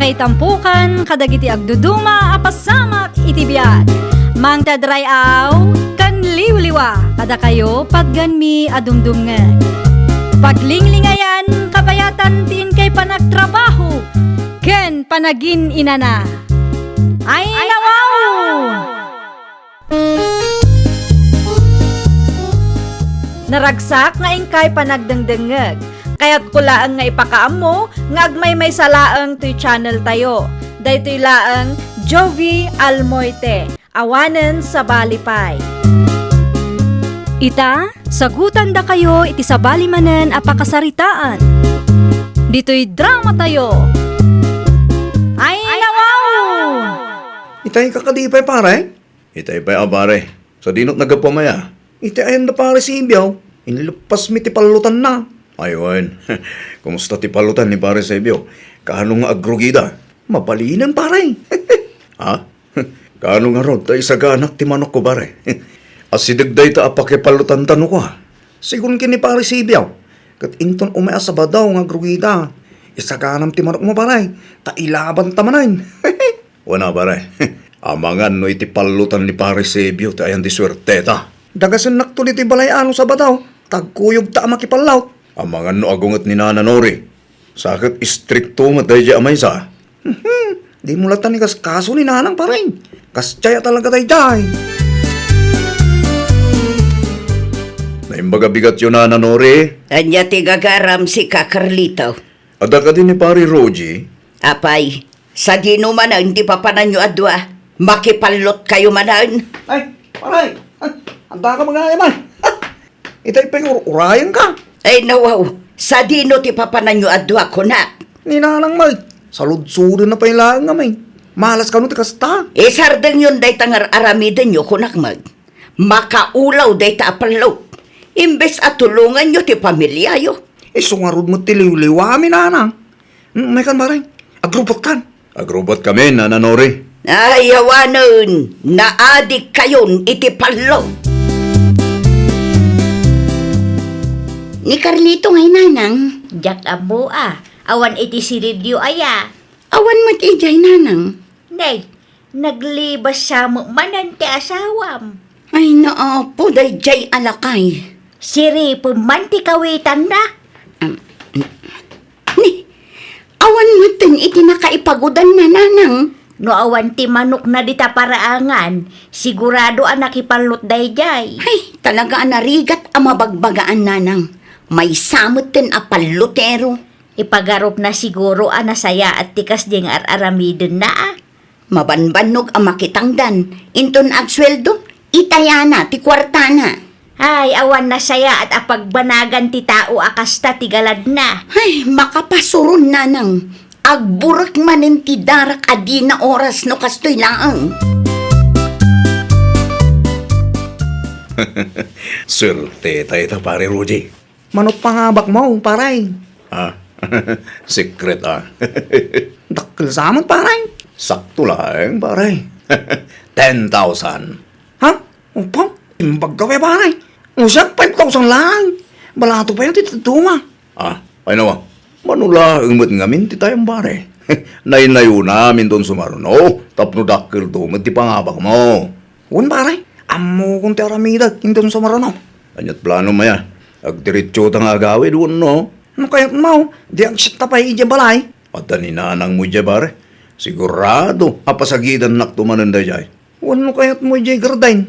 Makaitampukan kadagiti agduduma apasamak iti biag. Mangtadray aw kan liwliwa kada kayo padganmi adumdumngen. Paglinglingayan kapayatan tin kay panagtrabaho ken panagin inana. Ay nawaw! Naragsak nga ingkay panagdengdengeg. Kaya't kulaang nga ipakaam mo, nga agmay may salaang to'y channel tayo. Daytoy laang Jovi Almoite, awanen sa balipay. Ita, sagutan da kayo iti sa balimanen apakasaritaan. Dito'y drama tayo. Ay nawaw! Itay kakadipay pare? Itay pa'y abare. Sa dinot nagapamaya. Itay ayan na pare si Ibiyaw. Inilupas mi ti palutan na. Ayun. Kumusta ti palutan ni pare Sebio? Kaano nga agrugida? Mapalinan pare. Ha? Kaano nga rod tayo sa ganak ti manok ko pare? Asidagday ta apakipalutan tano ko ha? Sigun kini pare si Ibiyaw. Kat inton umaya sa badaw nga grugida. Isaganam ti manok mo pare. Ta ilaban tamanan. Wana pare. Amangan no iti palutan ni pare Sebio ta ayan di swerte ta. Dagasan nakto ti balay ano sa badaw. Tagkuyog ta makipalaw. Amangan no agungat ni Nana Nori. Sakit istrikto matay di amay sa. Di mo latan ni kaso ni nanang pare. Kasjaya talaga tayo jay. Naimbaga bigat yun Nana Nori. Anya ti gagaram si Kakarlito. Ada ka din ni pare Roji. Apay, sa dino man hindi pa pananyo adwa. Makipalot kayo manan. Ay, pare. Anda ka mga yaman. Itay pa yung urayan ka. Ay nawaw, sa dino ti papananyo adwa ko na. Ni nanang may. Salud-sudo na pa yung laang nga may. Malas ka nun ti kasta. Sardeng yun day tangar aramiden nyo kunakmag. Makaulaw day ta apalaw. Imbes at tulungan nyo ti pamilya yo. Sungarod mo tiliw-liwa mi nanang. May kan pare. Agrupot kan. Agrobot kami Nana Nori. Ay, yawanon, naadik kayon iti palaw. Ni Carlito ngay nanang, jak abo awan iti silidyo aya. Awan mo ti ijay nanang. Nay, naglibas sa mo manan ti asawam. Ay naapo, day jay alakay. Siri puman ti kawitan na. Ni, awan mo tin iti nakaipagudan na nanang. No awan ti manok na dita paraangan, sigurado anak ipalot dayjay. Ay, talaga narigat ang mabagbagaan nanang. May samot tin apalutero. Ipagarop na siguro anasaya at tikas ding aramidin na. Mabanbanog ang makitangdan. Inton agsweldo, itayana ti kwartana. Ay, awan na saya at apagbanagan ti tao akasta ti galad na. Ay, makapasuron nanang. Agburak manin ti darak adi na oras no kastoy laang. Swerte tayo ta pare Roji. Manot pangabak mo, pare. Ha? Secret Dakil sa amin, pare. Sakto lang pare. 10,000. Ha? Upang, imbag ka pare. O siya, 5,000 lang. Balato pa yung titutuma. Ay nawa. Manula umot ngamin ti tayong pare. Nainayo namin doon sumaruno. Tapno dakil doon ti pangabak mo. Un, pare. Amo kong ti aramidag, hindi sa marano. Anyat plano maya. Agdiretso tang agawi doon no. Ano kaya't mo? Di ang shit tapay ija balay. At ninanang mo dyan pare. Sigurado apasagidan naktumanan da jay. Ano kaya't mo ija gardain?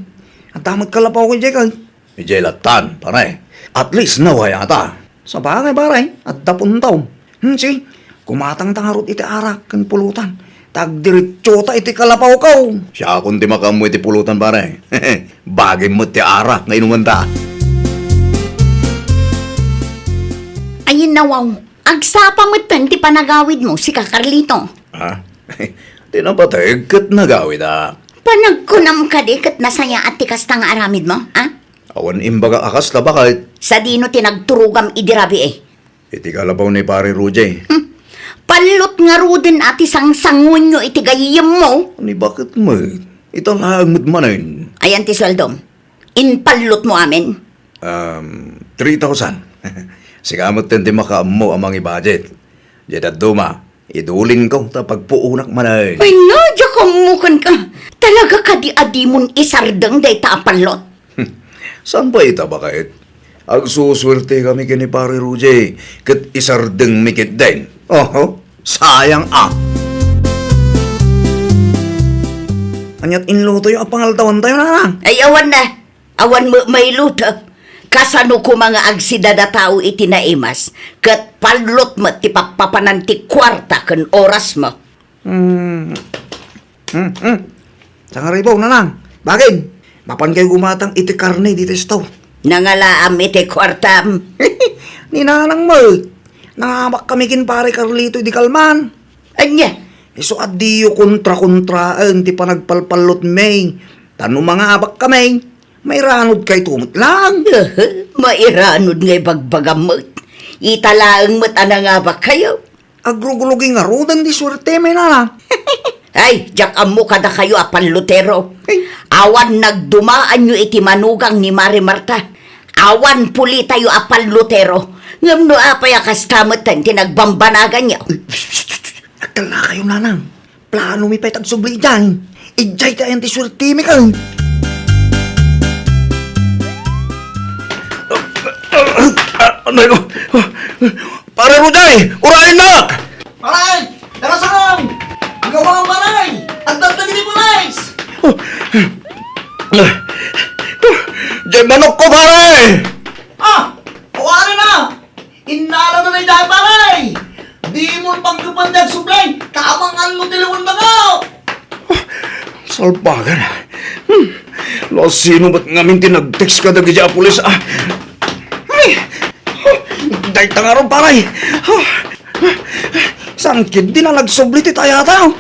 Ang tamad kalapaw ko ija kag. Ijay latan pare. At least naway ata. Sa bagay, pare. At dapuntaw. Si, kumatang tangarot iti arak kan pulutan. Tagdiretso ta iti kalapaw ko. Siya akong di makamu iti pulutan pare. Bagay mo ti arak na inumanta. Ay nawaw, agsapa mo ti panagawid mo si Kakarlito. Ha? Tinapatay kat nagawid Panagkunam ka di kat nasaya at tikas nga aramid mo, ha? Awan imbaga akas na bakit. Sa dino tinagturugam idirabi eh. Iti kalabaw ni pare Roje. Palot nga rudin ati sangsangon nyo iti gayam mo. Ni bakit mo? Ito lang manin. Ayan ti sweldom. Inpalot mo amin. 3,000. Sigamot din di makaamo amang i-budget. Jeda duma. Idulin ko tapag puunak manay. Ay no, diyak amukan ka. Talaga ka di adimon isardang day taapalot. Saan ba ita ba kahit? Ag suswerte kami kini pare Ruje, kat isardeng mikit din. Oho, sayang Anyat inluto yung apangaltawan tayo na. Ay awan na. Awan mo may luto. Kasano ko mga agsida na tao itinaimas. Kat palot mo ti papapananti kwarta kan oras mo. Sa nga ribaw na lang. Bakit? Mapan kayo gumatang iti karne dito sa tao. Nangalaam iti kwartam. Ninanang mo. Nangamak kami kin pare Carlito di kalman. Anya? Iso adiyo kontra-kontraan ti panagpalpalot may. Tano mga abak kami. May ranod kay tumot lang. Mairanod ngay bagbagamot. Italaang mat nga ba kayo? Agrugulugi nga rodan di swerte may nana. Ay, jak amo kada kayo apan Lutero. Ay. Awan nagdumaan nyo iti manugang ni Mari Marta. Awan puli tayo apan Lutero. Ngam no apay akastamutan tinagbambanagan niya. Agdala kayo nanang. Plano mi pa'y tagsubli dyan. Ijay tayo ti swerte mi ka. Anay ko! Pare Ruje! Urahin nak! Paray! Tara sarang! Ang gawa ang paray! Ang dagdag ni Pulis! Diyan manok ko pare! Kuwari na! Inala na na dyan paray! Di mo pagkapandag sublay! Kamang ano tilawon na nga! Salbagan. Lo sino ba't ngamin tinag-text ka dagi dyan pulis Day tangaron paray! Saan kid di na nagsubli ti tayo tao?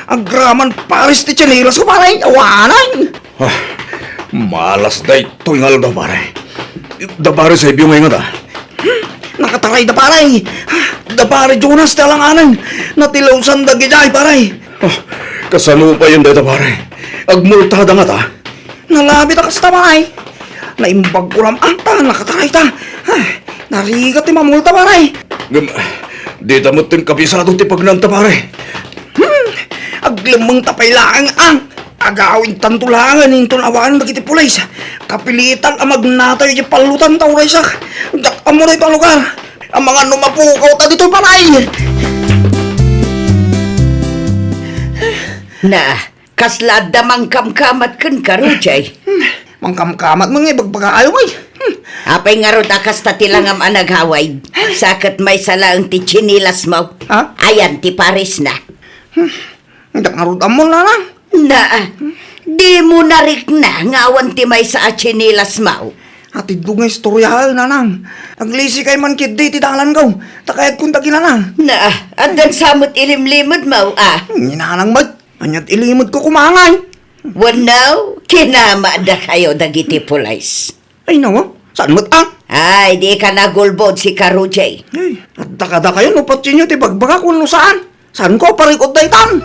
Ang graman paris ti chanilas ko paray! Awanan! Malas day tungal daw pare. Da pare sa ibyo ngayon Nakataray da paray! Da pare Jonas talanganan! Natilawsan da gijay paray! Kasano pa yun day da pare? Agmultada nga ta. Nalabit ako sa paray! Naimbag ko ram anta! Nakataray ta! Narigat ti mamulta paray! Di tamot tin kabisado ti pagnanta pare. Aglamang tapay lang ang agawin tantulangan yung tunawanan na kiti Pulis. Kapilitan ang magnatay yung palutan tao ray sak. Dak amo ray itong lugar. Ang mga numapukaw ta dito paray. Na, kaslada mangkamkamat kan karujay. Mangkamkamat mga ibagpagaayo ay. Apay nga ron akas tatilangam anaghaway. Sakat may salaang ti chinilas mo. Ha? Ayan ti Paris na. Dak narutan mo na lang. Na, di mo narik na ngawan ti may sa chinilas mo. Ati dugay istoryahal na lang. Aglisi kay man kid di tidalan ko. Takayat kong tagina na. Na, andan samot ilimlimod mo Ninanang mat. Anyat ilimod ko kumangay. Wanaw, kinama da kayo dagiti Pulis. Ay nawa. Saan mo't Ay, di ka nagulbod si Karujay. Ay, at dakada kayo, lupatsin nyo, tibagbaga kung no saan. Saan ko, parikot daytan?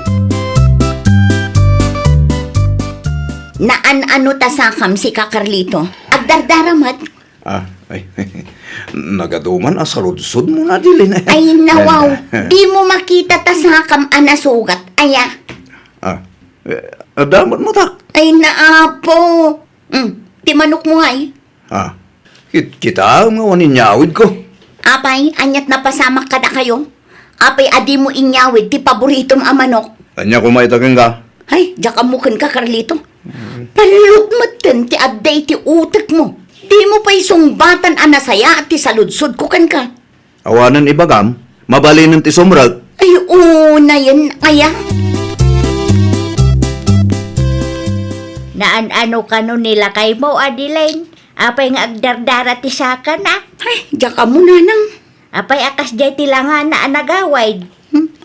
Naan-ano ta sakam si Kakarlito? Agdardaramat. Ay, nagaduman asaludsod mo na dili na. Ay nawaw, di mo makita ta sakam anasugat. Aya. Damat mo tak. Ay naapo. Ti manok mo ay. Kita nga wanin nyawid ko. Apay, anyat napasamak ka na kayo. Apay, adi mo inyawid, ti paboritong amanok. Anya kumaitakin ka. Ay, jakamukin ka, Carlito. Palot mo ti aday ti utak mo. Di mo pa isumbatan anasaya at ti saludsod ko kan ka. Awanan ibagam, mabalin ng tisumrag. Ay, una yan, aya. Naan-ano ka no nila kay mo, Adeline? Apay nga agdardara ti saka na. Ay, jaka mo nanang. Apay akas jay tilangan na anagaway.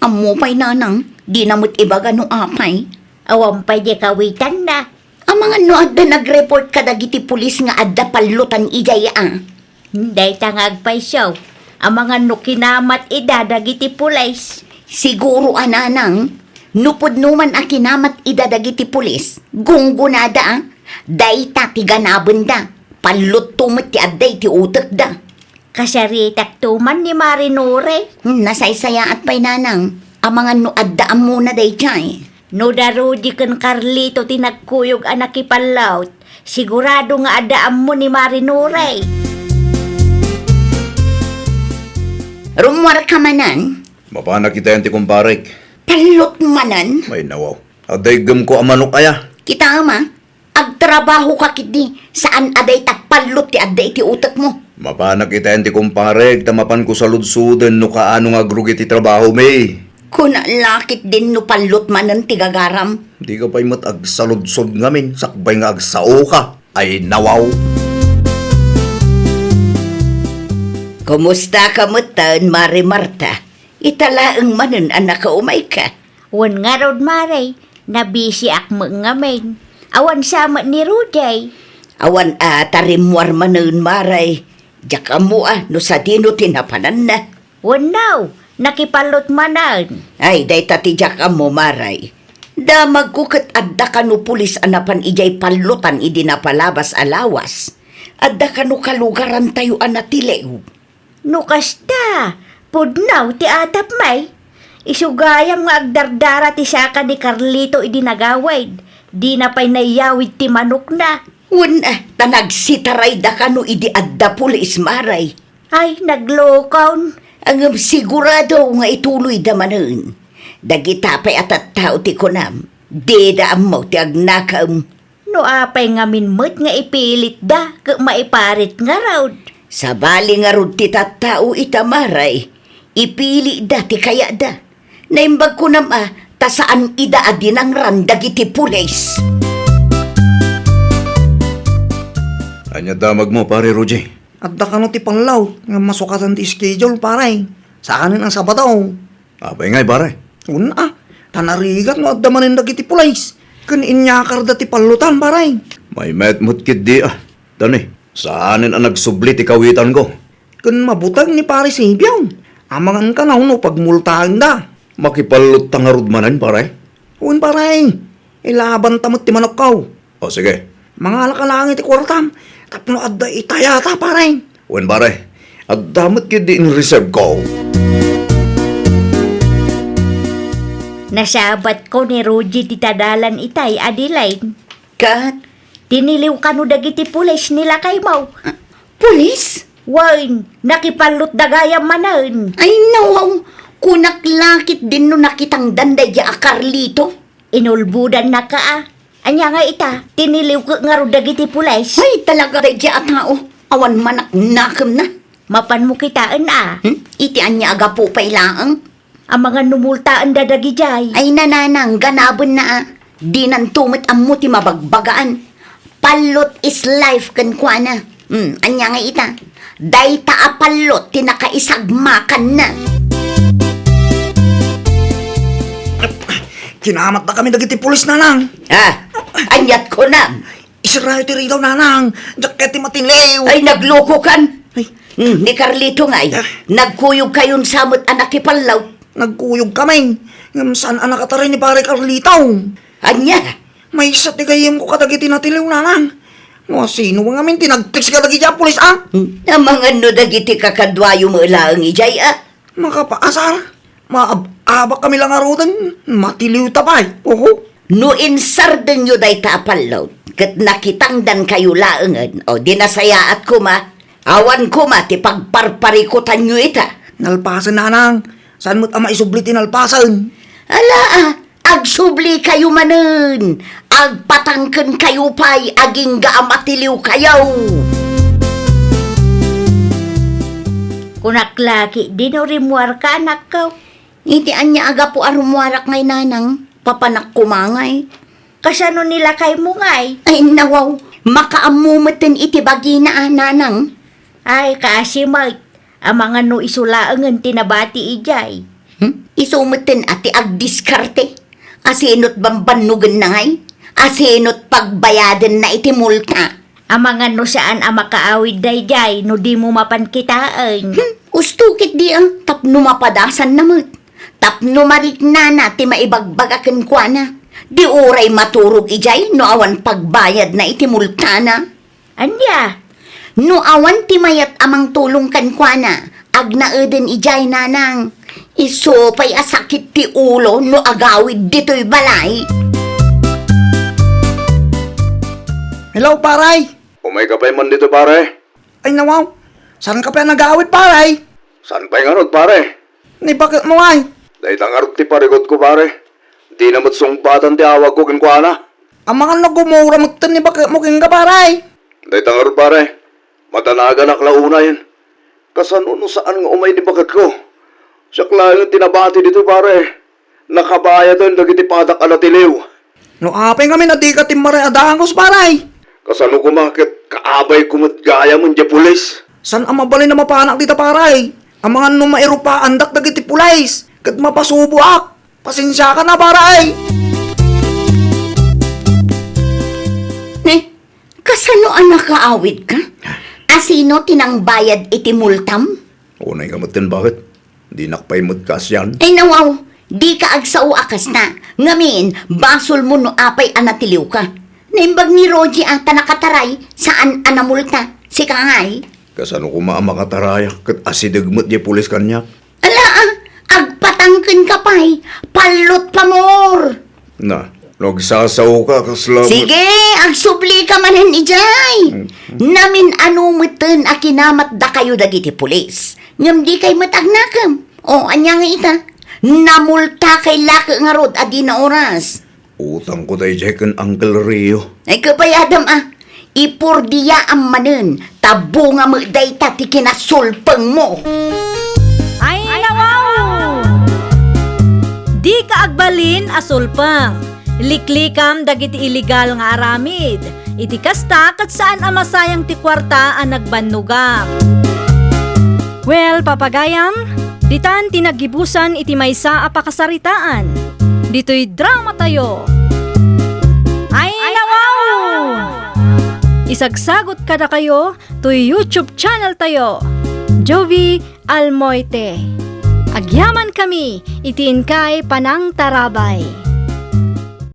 Amo pa'y nanang. Di namot iba ganong apay. Awam pa di kawitan na. Ang mga no adda nag-report ka dagiti pulis nga adda palutan ijay Hindi tangag pa siya. Ang mga nukinamat idadagiti pulis. Siguro ananang. Nupod numan a kinamat idadagiti pulis. Gunggunada Dayta ti ganabon da. Palut tumot ti adday ti utak da. Kasaritak tuman ni Marinore. Nasaysaya at pa'y nanang. Amangan no addaan muna day jay. No darudi kan Carlito tinagkuyog anak ipalaut. Sigurado nga adaan mo ni Marinuray. Rumwar ka manan, Mapana kita yan ti kumparek. palot manan. May nawaw. Aday gam ko amanok kaya. Kita ama, agtrabaho ka kidi, saan aday tapalot ti aday ti utak mo. Mapana kita yan ti kumparek. Tamapan ko sa ludsudan no kaano nga grugi ti trabaho may. Kuna lakit din no palot manan ti gagaram. Di ka pa'y ag-saludsod ngamin. Sakbay nga agsao ka. Ay nawaw. Kumusta ka mo tan, Mari Marta? Italaang manan anak ka umay ka. Wan nga rod Maray, nabisi ak ngamin. Awan sama ni Ruday. Awan tarimwar manan Maray. Diyak mo no sa dino tinapanan na. Wan now, nakipalot manan. Ay, day tati diyak mo Maray. Damag ko kat adda ka no pulis anapan ijay palutan idi na palabas alawas. Adda ka no kalugaran tayo anatilew. No kasta, pudnaw ti atap may. Isugayam nga agdardara ti saka ni Carlito idinagawaid. Di na pa'y nayawid ti manok na. Tanagsitaray da ka no idi adda pulis Maray. Ay, naglokawn. Ang sigurado nga ituloy da manan. Dagitapay at tao ti kunam. Deda mo ti agnakam. No apay nga minmut nga ipilit da, kag maiparit nga raud. Sa bali nga rod ti tattao itamaray. Ipili da ti kaya da. Naimbag ko ta saan ida adin ang randagiti pulis. Anya damag mo pare Roger. Adda ka no ti panglaw, nga masukatan ti schedule, paray. Sa kanin ang Sabado. Apay ngay pare. Una, tanarigat no adda manin dagiti pulays. Kan inyakar da ti palutan, paray. May metmut kid di Tani, saanin ang nagsubli ti kawitan ko? Kan mabutag ni pare Sibiyaw. Amangan ka na no pagmultahan da. Makipalot tangarod manan pare. Un paray, ilaban tamot ti manok kaw. O sige. Mga alakalangit ti kwartam. Tapno adda itayata, paray. Wen pare, at damot kid di in reserve ko. Nasabat ko ni Rudy ti tadalan itay Adelaide. Kat, Tiniliw ka no dagiti pulis nila kay Mau. pulis? Wain, nakipalot dagayam manan. Ay nawaw, kunaklakit din no nakitang danday ya Carlito. Inulbudan na ka Anya nga ita, tiniliw ko nga ro dagiti pulis. Ay talaga day ya tao. Awan manak nakam na. Mapan mo kitaan Iti anya aga po pailaang. Ang mga numultaan dadagi jay. Ay nananang ganabon na Di nan tumit ang muti mabagbagaan. Palot is life kan kuana. Anya nga ita. Day ta palot tinakaisagmakan na. Kinamat na kami dagiti pulis, nanang. Anyat ko na. Israel ti ritaw, nanang. Jacket ti matiliw. Ay nagloko kan. Ay, Ni Carlito nga nagkuyog kayon samot anak ipalaw. nagkuyog kami. Ngam saan anak kataray ni pare Carlitaw. Anya, May isa ti gayem ko kadagiti natiliw, nanang. Mga sino nga min tinagtix ka dagiti pulis, ang mga no dagiti kakadwayo mo ilaang ijay Makapaasar. Maabak kami lang arutan. Matiliw tapay. Oho. No insarden nyo day tapalaw. Kat nakitangdan kayo laangan. O dinasayaat ko ma. Awan ko ma ti pagparparikutan nyo ita. Nalpasan, nanang. Saan mo't ama isublit nalpasan? Ala agsubli kayo manen. Agpatangken kayo pa'y aging gaamatiliw kayaw. Kunaklaki, dinorimuar ka anak ko. Hindi anya aga po arumuarak ngay nanang. Papanak kumangay. Kasano nila kay mo ngay? Ay nawaw, makaamumutin iti bagina nanang. Ay, kasi Mike, ang mga no isulaangan tinabati ijay. Isumutin ati agdiskarte. Asinot bambanugan na ngay. Asinot pagbayadan na iti multa. Ang mga no saan ang makaawid dayjay no di mo mapankitaan. Ustukit di tapno mapadasan namut. Tapno marik na ti maibagbagakan kwa na. Di oray maturog ijay no awan pagbayad na iti multa na. Anya, No awan ti mayat amang tulong kan kwa na. Agnaeden ijay nanang. Isupay asakit ti ulo no agawid dito'y balay. Hello, paray. Umay ka pa man dito, pare. Ay, nawaw. Saan ka pa nag-aawit, paray? Saan pa yung anod, pare? Ni bakit mo ay? Dahil tangarot ti parigot ko, pare. Di na matsumpatan ti awag ko kinkwana. Ang mga nagumura magtan ni bakit mo king ka, paray? Dahil tangarot, pare. Matanaga na klauna yan. Kasano no saan nga umay ni bakat ko? Siya lang tinabati dito, pare. Nakabaya doon, dagiti padak alatiliw. No, apay kami na di ka timare adangos, paray. Kasano kumakit, kaabay kumot gaya mo dya pulis. San ang mabalay na mapanak dita, paray? Ang mga numairu pa andak dagiti pulays. Kat mapasubo ak. Pasensya ka na, paray. Kasano ang nakaawid ka? Asino tinang bayad iti multam? Unay ka matin, bakit? Di nakpaimot kas yan. Ay nawaw, di ka agsao akas na. Ngamin, basol mo no apay anatiliw ka. Naimbag ni Roji ata nakataray, saan anamulta? Si Kangay? Kasano ko maamakatarayak, kat asidagmot di pulis kanya. Ala agpatangkin ka pa'y, palot pa more. Na, nagsasaw ka kaslam. Sige, agsubli ka manan ijay. Namin anumutin a kinamat da kayo dagiti pulis. Ngam di kay matagnakam. O, anya nga ita. Namulta kay laki nga rod adi na oras. Utang ko tayo dyan kan Uncle Rio. Ay kabayadam ipurdiya ang manen. Tabo nga mo dayta ti kinasulpang mo. Ay, nawaw! Di ka agbalin asulpang. Liklikam dagiti illegal nga aramid. Iti kasta kat saan amasayang ti kwarta ang nagbanugam. Well, papagayam, ditan tinagibusan iti maysa a pakasaritaan. Dito'y drama tayo. Ay, nawaw! Isagsagot kada kayo to YouTube channel tayo. Jovi Almoite. Agyaman kami, itiin kay Panang Tarabay.